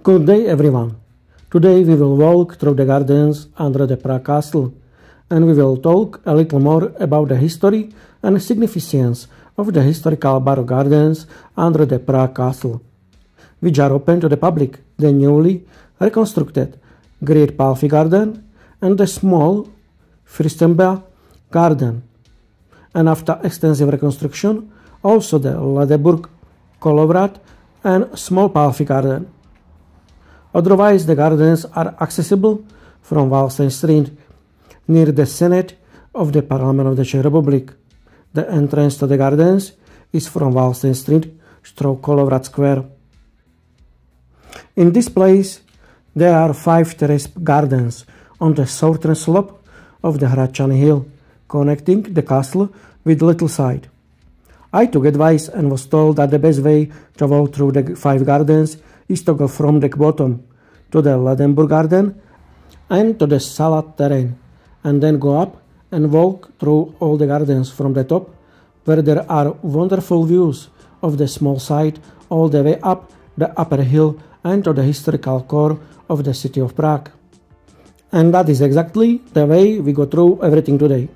Good day everyone. Today we will walk through the gardens under the Prague Castle and we will talk a little more about the history and significance of the historical Baroque gardens under the Prague Castle, which are open to the public, the newly reconstructed Great Palffy Garden and the small Vrtbovská Garden, and after extensive reconstruction also the Ledeburg Kolovrat and small Palffy Garden. Otherwise the gardens are accessible from Wallstein Street, near the Senate of the Parliament of the Czech Republic. The entrance to the gardens is from Wallstein Street through Kolovrat Square. In this place there are 5 terrace gardens on the southern slope of the Hradčany Hill, connecting the castle with Little Side. I took advice and was told that the best way to walk through the 5 gardens is to go from the bottom to the Ledenburg Garden and to the Salad terrain, and then go up and walk through all the gardens from the top, where there are wonderful views of the small side all the way up the upper hill and to the historical core of the city of Prague. And that is exactly the way we go through everything today.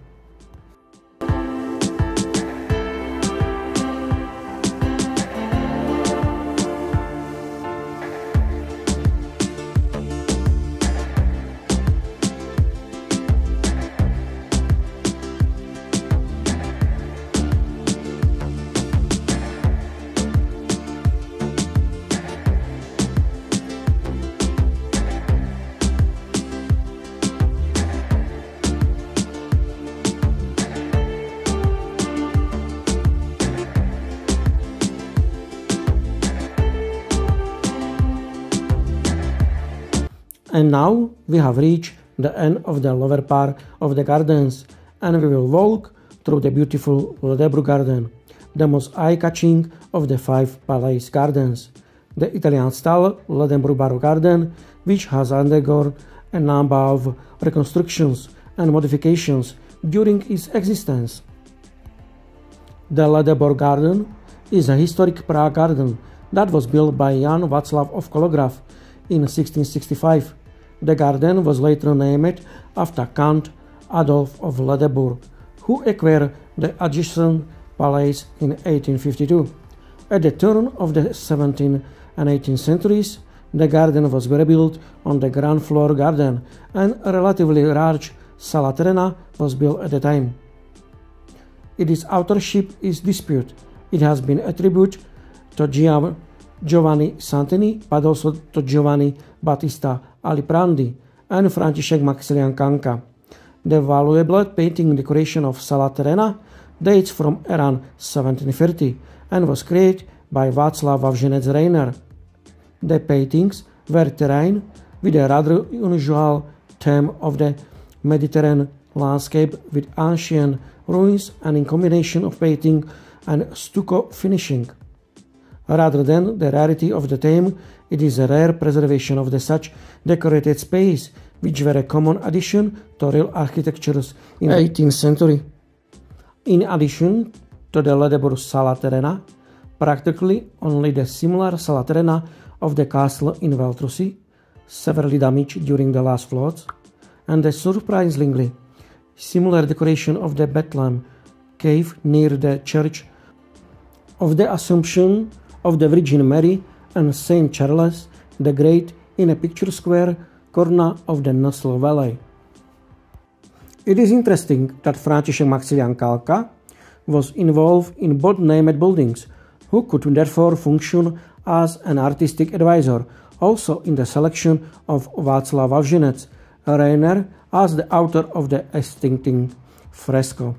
And now we have reached the end of the lower part of the gardens, and we will walk through the beautiful Ledeburg Garden, the most eye-catching of the 5 palace gardens, the Italian-style Ledenburg Baroque Garden, which has undergone a number of reconstructions and modifications during its existence. The Ledenburg Garden is a historic Prague garden that was built by Jan Václav of Kolograf in 1665. The garden was later named after Count Adolf of Ledeburg, who acquired the adjacent palace in 1852. At the turn of the 17th and 18th centuries, the garden was rebuilt on the ground floor garden, and a relatively large sala terrena was built at the time. Its authorship is disputed. It has been attributed to Giovanni Santini, but also to Giovanni Battista Aliprandi and František Maximilian Kanka. The valuable painting decoration of Sala Terrena dates from around 1730 and was created by Václav Vavřinec-Reiner. The paintings were terrain with a rather unusual theme of the Mediterranean landscape with ancient ruins and in combination of painting and stucco finishing. Rather than the rarity of the theme, it is a rare preservation of the such decorated space, which were a common addition to real architectures in the 18th century. In addition to the Ledeburg Sala Terrena, practically only the similar Sala Terrena of the castle in Veltrusy, severely damaged during the last floods, and the surprisingly similar decoration of the Bethlehem cave near the Church of the Assumption of the Virgin Mary and Saint Charles the Great in a picturesque square corner of the Nesl Valley. It is interesting that František Maximilian Kanka was involved in both named buildings, who could therefore function as an artistic advisor, also in the selection of Václav Vavřinec-Reiner as the author of the extincting fresco.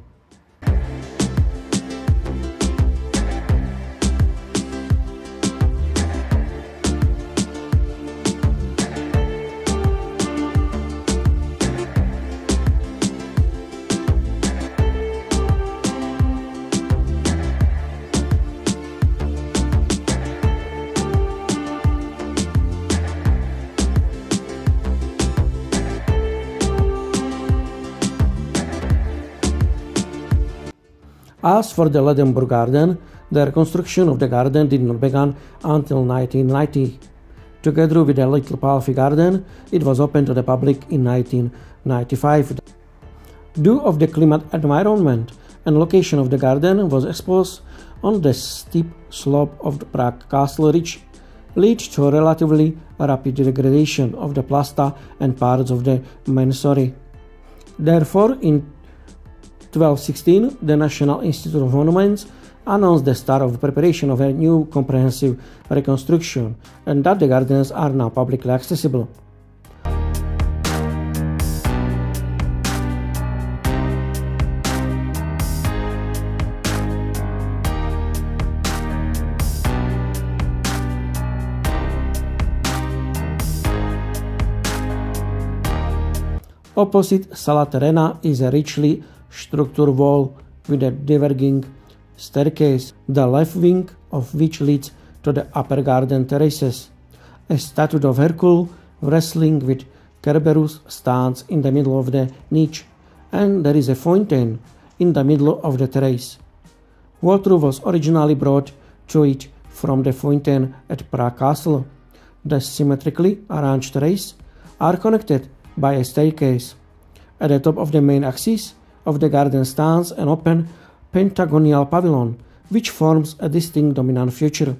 As for the Ledenburg Garden, the reconstruction of the garden did not begin until 1990. Together with a little Palffy garden, it was opened to the public in 1995. Due of the climate, environment and location of the garden was exposed on the steep slope of the Prague Castle Ridge, lead to a relatively rapid degradation of the plaster and parts of the main story. Therefore, in 1216, the National Institute of Monuments announced the start of the preparation of a new comprehensive reconstruction and that the gardens are now publicly accessible. Opposite Sala Terena is a richly structured wall with a diverging staircase, the left wing of which leads to the upper garden terraces. A statue of Hercules wrestling with Cerberus stands in the middle of the niche, and there is a fountain in the middle of the terrace. Water was originally brought to it from the fountain at Prague Castle. The symmetrically arranged terraces are connected by a staircase. At the top of the main axis of the garden stands an open pentagonal pavilion, which forms a distinct dominant feature.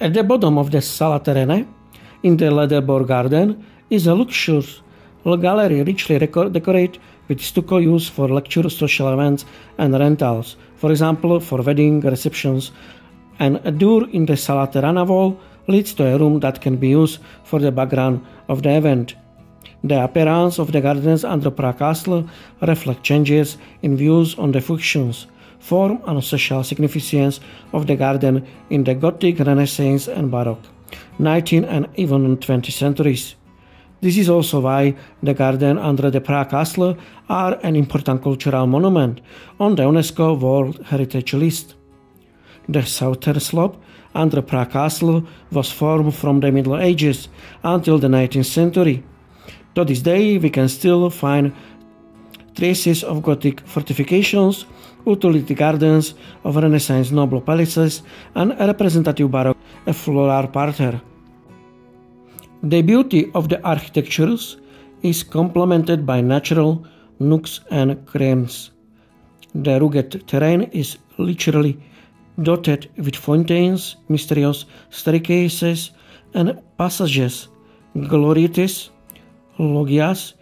At the bottom of the Sala Terena, in the Vrtbovská garden, is a luxurious gallery richly decorated with stucco used for lectures, social events and rentals, for example for wedding receptions. And a door in the Sala Terena wall leads to a room that can be used for the background of the event. The appearance of the gardens under Prague Castle reflect changes in views on the functions, form and social significance of the garden in the Gothic, Renaissance and Baroque, 19th and even 20th centuries. This is also why the garden under the Prague Castle are an important cultural monument on the UNESCO World Heritage List. The southern slope under Prague Castle was formed from the Middle Ages until the 19th century. To this day, we can still find traces of Gothic fortifications, utility gardens, of Renaissance noble palaces, and a representative Baroque floral parterre. The beauty of the architectures is complemented by natural nooks and crannies. The rugged terrain is literally dotted with fountains, mysterious staircases, and passages, glorieties, loggias,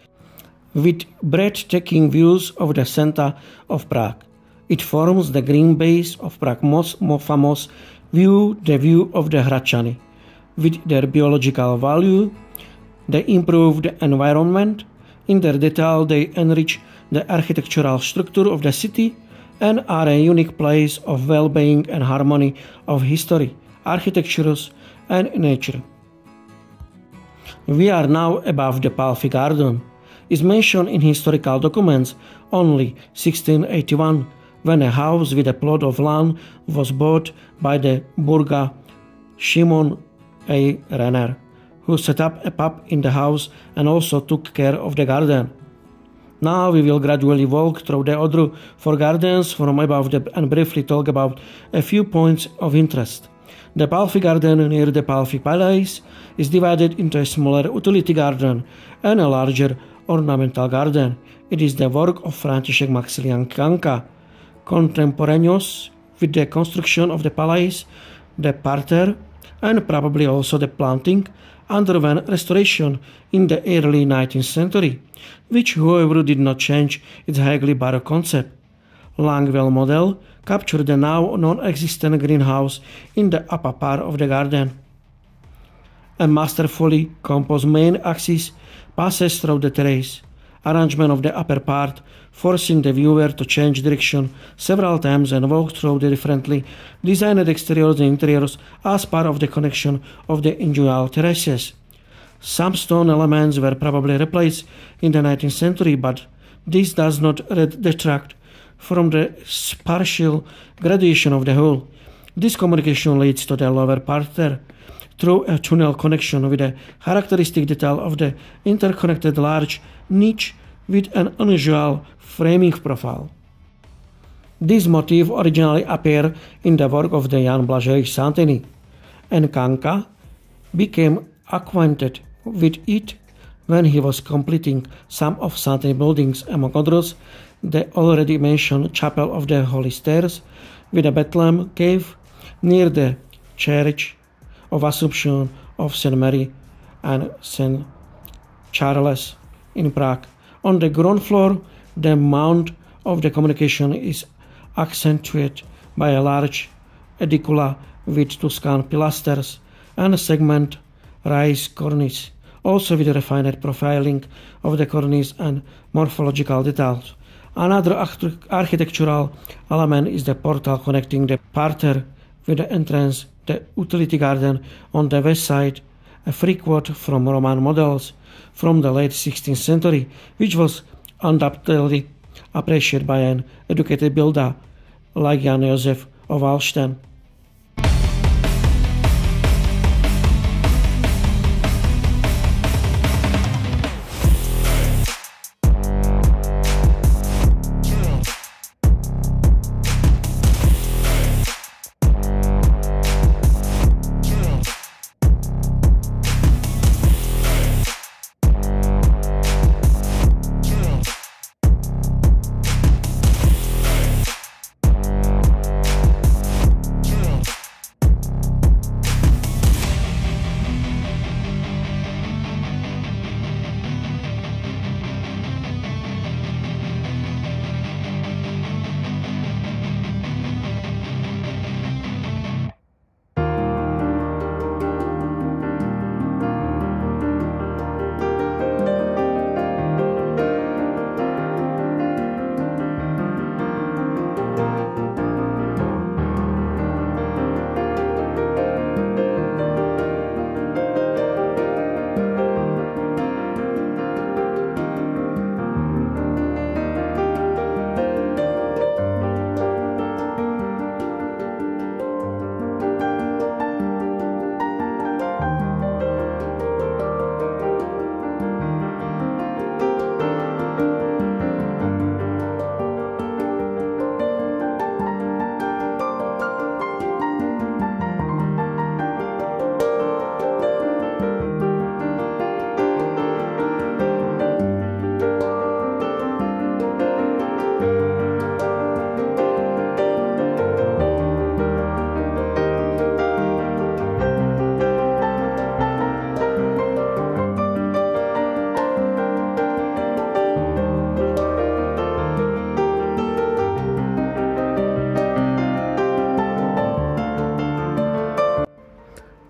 with breathtaking views of the center of Prague. It forms the green base of Prague's most famous view, the view of the Hradčany. With their biological value, they improve the environment. In their detail, they enrich the architectural structure of the city and are a unique place of well-being and harmony of history, architectures, and nature. We are now above the Palffy Garden. Is mentioned in historical documents only 1681, when a house with a plot of land was bought by the burgher Šimon A. Renner, who set up a pub in the house and also took care of the garden. Now we will gradually walk through the other four gardens from above and briefly talk about a few points of interest. The Palffy Garden near the Palffy Palace is divided into a smaller utility garden and a larger ornamental garden. It is the work of František Maximilian Kanka. Contemporaneous with the construction of the palace, the parterre, and probably also the planting, underwent restoration in the early 19th century, which however did not change its highly Baroque concept. Langwell model captured the now non-existent greenhouse in the upper part of the garden. A masterfully composed main axis passes through the terrace. Arrangement of the upper part, forcing the viewer to change direction several times and walk through the differently designed exteriors and interiors as part of the connection of the individual terraces. Some stone elements were probably replaced in the 19th century, but this does not detract from the spatial gradation of the whole. This communication leads to the lower parterre through a tunnel connection with a characteristic detail of the interconnected large niche with an unusual framing profile. This motif originally appeared in the work of the Jan Blažej Santini, and Kanka became acquainted with it when he was completing some of Santini buildings, among others the already mentioned Chapel of the Holy Stairs with a Bethlehem cave near the Church of Assumption of St. Mary and St. Charles in Prague. On the ground floor, the mount of the communication is accentuated by a large edicula with Tuscan pilasters and a segment raised cornice, also with refined profiling of the cornice and morphological details. Another architectural element is the portal connecting the parterre with the entrance, the utility garden on the west side, a frequent from Roman models from the late 16th century, which was undoubtedly appreciated by an educated builder like Jan Josef of Alsten.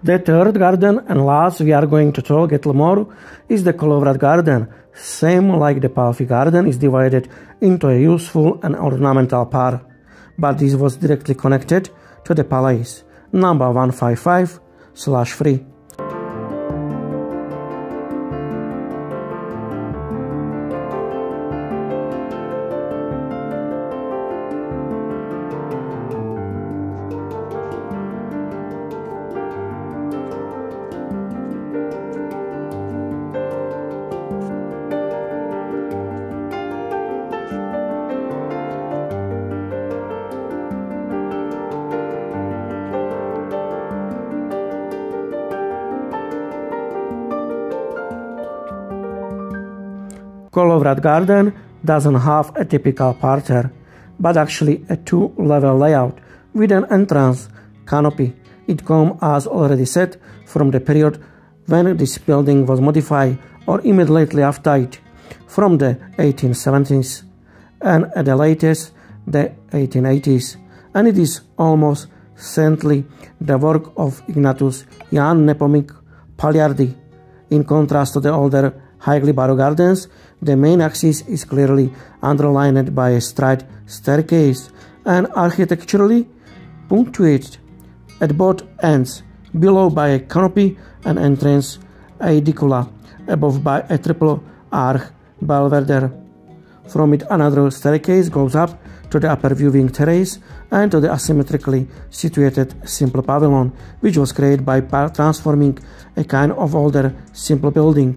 The third garden and last we are going to talk a little more is the Kolovrat garden. Same like the Palffy garden is divided into a useful and ornamental part, but this was directly connected to the palace, number 155/3. Kolovrat garden doesn't have a typical parterre, but actually a two-level layout with an entrance canopy. It comes, as already said, from the period when this building was modified or immediately after it, from the 1870s and at the latest the 1880s, and it is almost certainly the work of Ignatius Jan Nepomuk Pagliardi. In contrast to the older highly Baroque gardens, the main axis is clearly underlined by a straight staircase and architecturally punctuated at both ends, below by a canopy and entrance aedicula, above by a triple arch belvedere. From it another staircase goes up to the upper viewing terrace and to the asymmetrically situated simple pavilion, which was created by transforming a kind of older simple building.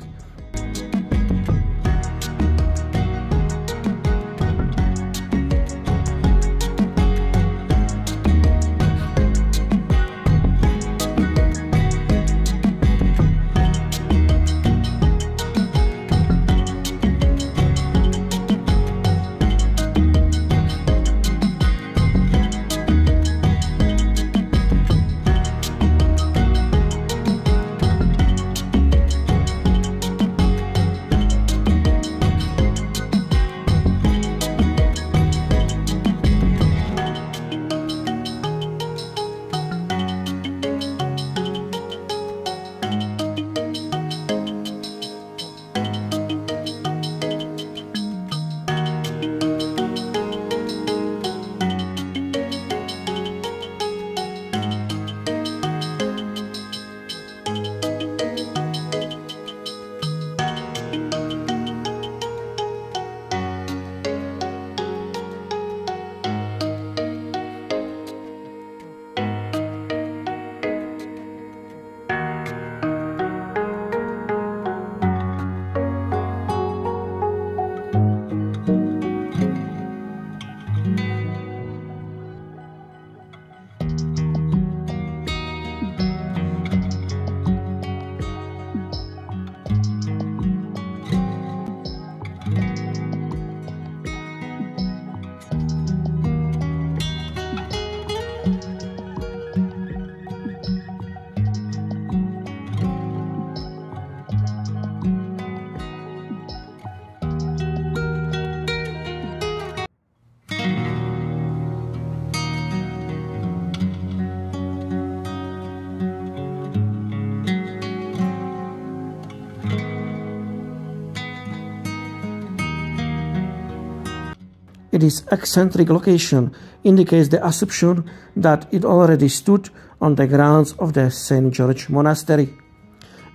Its eccentric location indicates the assumption that it already stood on the grounds of the St. George Monastery.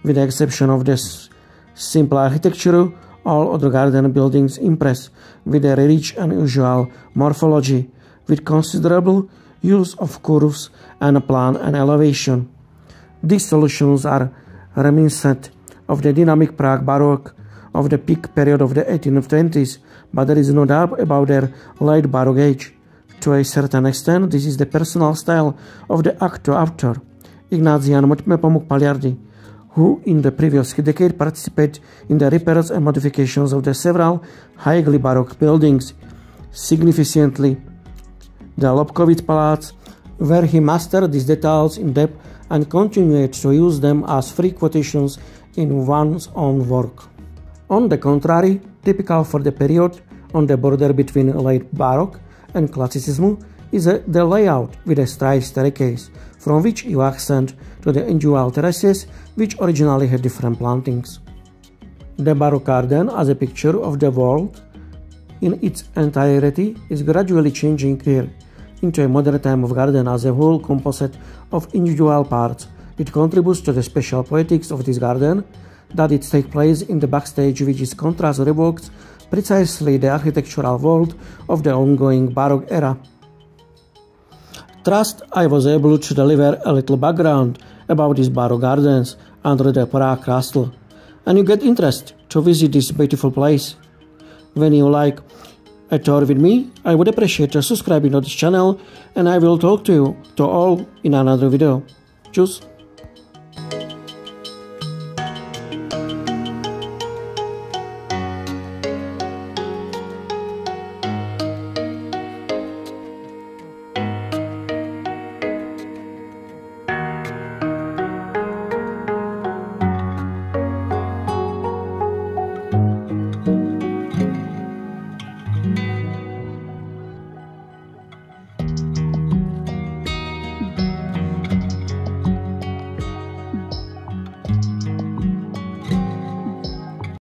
With the exception of this simple architecture, all other garden buildings impress with a rich and unusual morphology, with considerable use of curves and plan and elevation. These solutions are reminiscent of the dynamic Prague Baroque of the peak period of the 1820s, but there is no doubt about their late Baroque age. To a certain extent, this is the personal style of the author, Ignatius Jan Nepomuk Pagliardi, who in the previous decade participated in the repairs and modifications of the several highly Baroque buildings. Significantly, the Lobkowicz Palace, where he mastered these details in depth and continued to use them as free quotations in one's own work. On the contrary, typical for the period on the border between late Baroque and Classicism, is the layout with a straight staircase, from which you ascend to the individual terraces which originally had different plantings. The Baroque garden as a picture of the world in its entirety is gradually changing here into a modern type of garden as a whole composite of individual parts. It contributes to the special poetics of this garden that it takes place in the backstage, which is contrast evokes precisely the architectural world of the ongoing Baroque era. Trust I was able to deliver a little background about these Baroque gardens under the Prague Castle, and you get interest to visit this beautiful place. When you like a tour with me, I would appreciate you subscribing to this channel, and I will talk to you all in another video. Tschüss!